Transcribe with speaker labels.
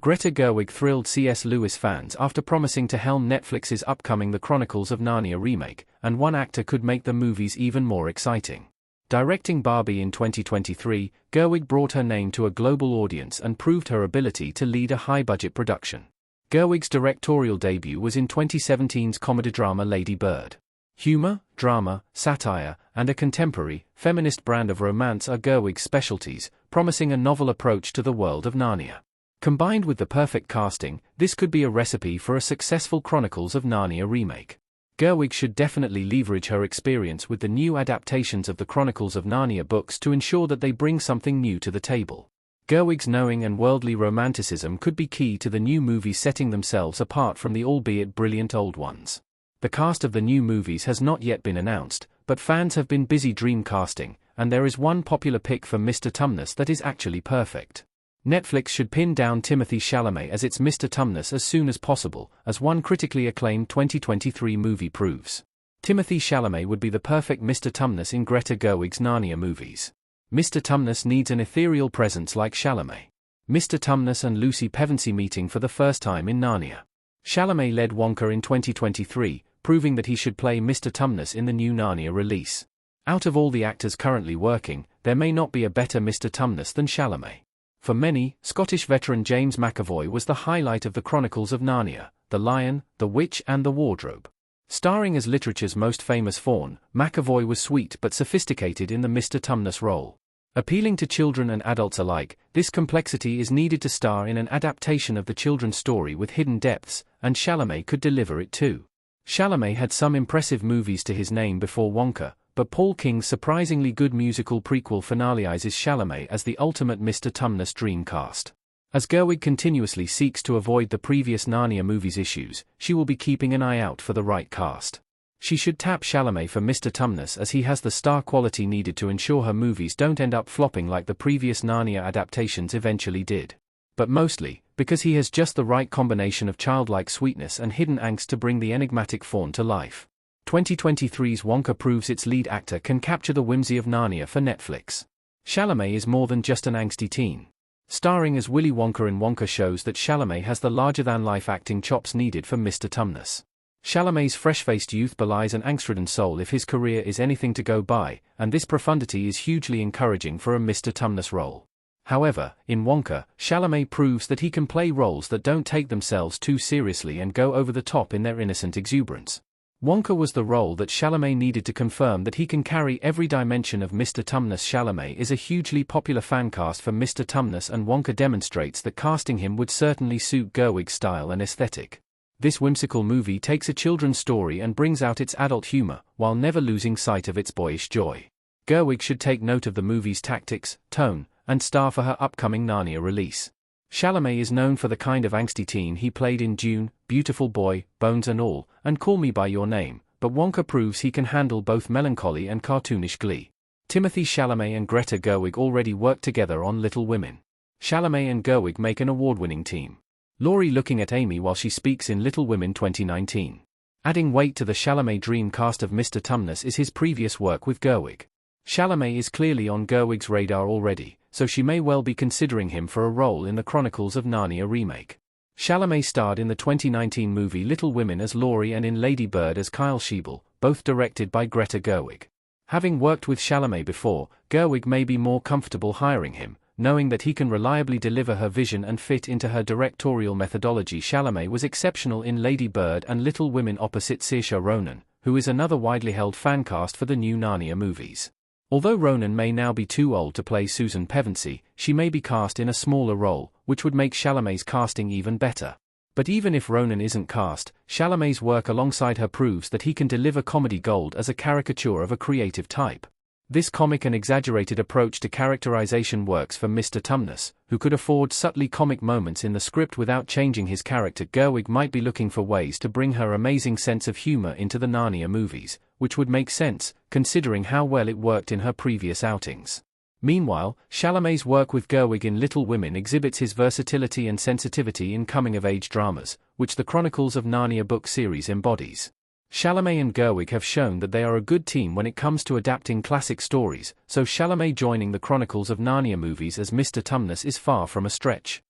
Speaker 1: Greta Gerwig thrilled C.S. Lewis fans after promising to helm Netflix's upcoming The Chronicles of Narnia remake, and one actor could make the movies even more exciting. Directing Barbie in 2023, Gerwig brought her name to a global audience and proved her ability to lead a high-budget production. Gerwig's directorial debut was in 2017's comedy-drama Lady Bird. Humor, drama, satire, and a contemporary, feminist brand of romance are Gerwig's specialties, promising a novel approach to the world of Narnia. Combined with the perfect casting, this could be a recipe for a successful Chronicles of Narnia remake. Gerwig should definitely leverage her experience with the new adaptations of the Chronicles of Narnia books to ensure that they bring something new to the table. Gerwig's knowing and worldly romanticism could be key to the new movies setting themselves apart from the albeit brilliant old ones. The cast of the new movies has not yet been announced, but fans have been busy dream casting, and there is one popular pick for Mr. Tumnus that is actually perfect. Netflix should pin down Timothée Chalamet as its Mr. Tumnus as soon as possible, as one critically acclaimed 2023 movie proves. Timothée Chalamet would be the perfect Mr. Tumnus in Greta Gerwig's Narnia movies. Mr. Tumnus needs an ethereal presence like Chalamet. Mr. Tumnus and Lucy Pevensey meeting for the first time in Narnia. Chalamet led Wonka in 2023, proving that he should play Mr. Tumnus in the new Narnia release. Out of all the actors currently working, there may not be a better Mr. Tumnus than Chalamet. For many, Scottish veteran James McAvoy was the highlight of the Chronicles of Narnia, The Lion, the Witch and the Wardrobe. Starring as literature's most famous faun, McAvoy was sweet but sophisticated in the Mr. Tumnus role. Appealing to children and adults alike, this complexity is needed to star in an adaptation of the children's story with hidden depths, and Chalamet could deliver it too. Chalamet had some impressive movies to his name before Wonka, but Paul King's surprisingly good musical prequel finalizes Chalamet as the ultimate Mr. Tumnus dream cast. As Gerwig continuously seeks to avoid the previous Narnia movies' issues, she will be keeping an eye out for the right cast. She should tap Chalamet for Mr. Tumnus as he has the star quality needed to ensure her movies don't end up flopping like the previous Narnia adaptations eventually did. But mostly, because he has just the right combination of childlike sweetness and hidden angst to bring the enigmatic faun to life. 2023's Wonka proves its lead actor can capture the whimsy of Narnia for Netflix. Chalamet is more than just an angsty teen. Starring as Willy Wonka in Wonka shows that Chalamet has the larger-than-life acting chops needed for Mr. Tumnus. Chalamet's fresh-faced youth belies an angst-ridden soul if his career is anything to go by, and this profundity is hugely encouraging for a Mr. Tumnus role. However, in Wonka, Chalamet proves that he can play roles that don't take themselves too seriously and go over the top in their innocent exuberance. Wonka was the role that Chalamet needed to confirm that he can carry every dimension of Mr. Tumnus. Chalamet is a hugely popular fan cast for Mr. Tumnus, and Wonka demonstrates that casting him would certainly suit Gerwig's style and aesthetic. This whimsical movie takes a children's story and brings out its adult humor, while never losing sight of its boyish joy. Gerwig should take note of the movie's tactics, tone, and star for her upcoming Narnia release. Chalamet is known for the kind of angsty teen he played in Dune, Beautiful Boy, Bones and All, and Call Me By Your Name, but Wonka proves he can handle both melancholy and cartoonish glee. Timothée Chalamet and Greta Gerwig already worked together on Little Women. Chalamet and Gerwig make an award-winning team. Laurie looking at Amy while she speaks in Little Women 2019. Adding weight to the Chalamet dream cast of Mr. Tumnus is his previous work with Gerwig. Chalamet is clearly on Gerwig's radar already, so she may well be considering him for a role in the Chronicles of Narnia remake. Chalamet starred in the 2019 movie Little Women as Laurie and in Lady Bird as Kyle Schiebel, both directed by Greta Gerwig. Having worked with Chalamet before, Gerwig may be more comfortable hiring him, knowing that he can reliably deliver her vision and fit into her directorial methodology. Chalamet was exceptional in Lady Bird and Little Women opposite Saoirse Ronan, who is another widely held fan cast for the new Narnia movies. Although Ronan may now be too old to play Susan Pevensey, she may be cast in a smaller role, which would make Chalamet's casting even better. But even if Ronan isn't cast, Chalamet's work alongside her proves that he can deliver comedy gold as a caricature of a creative type. This comic and exaggerated approach to characterization works for Mr. Tumnus, who could afford subtly comic moments in the script without changing his character. Gerwig might be looking for ways to bring her amazing sense of humor into the Narnia movies, which would make sense, considering how well it worked in her previous outings. Meanwhile, Chalamet's work with Gerwig in Little Women exhibits his versatility and sensitivity in coming-of-age dramas, which the Chronicles of Narnia book series embodies. Chalamet and Gerwig have shown that they are a good team when it comes to adapting classic stories, so Chalamet joining the Chronicles of Narnia movies as Mr. Tumnus is far from a stretch.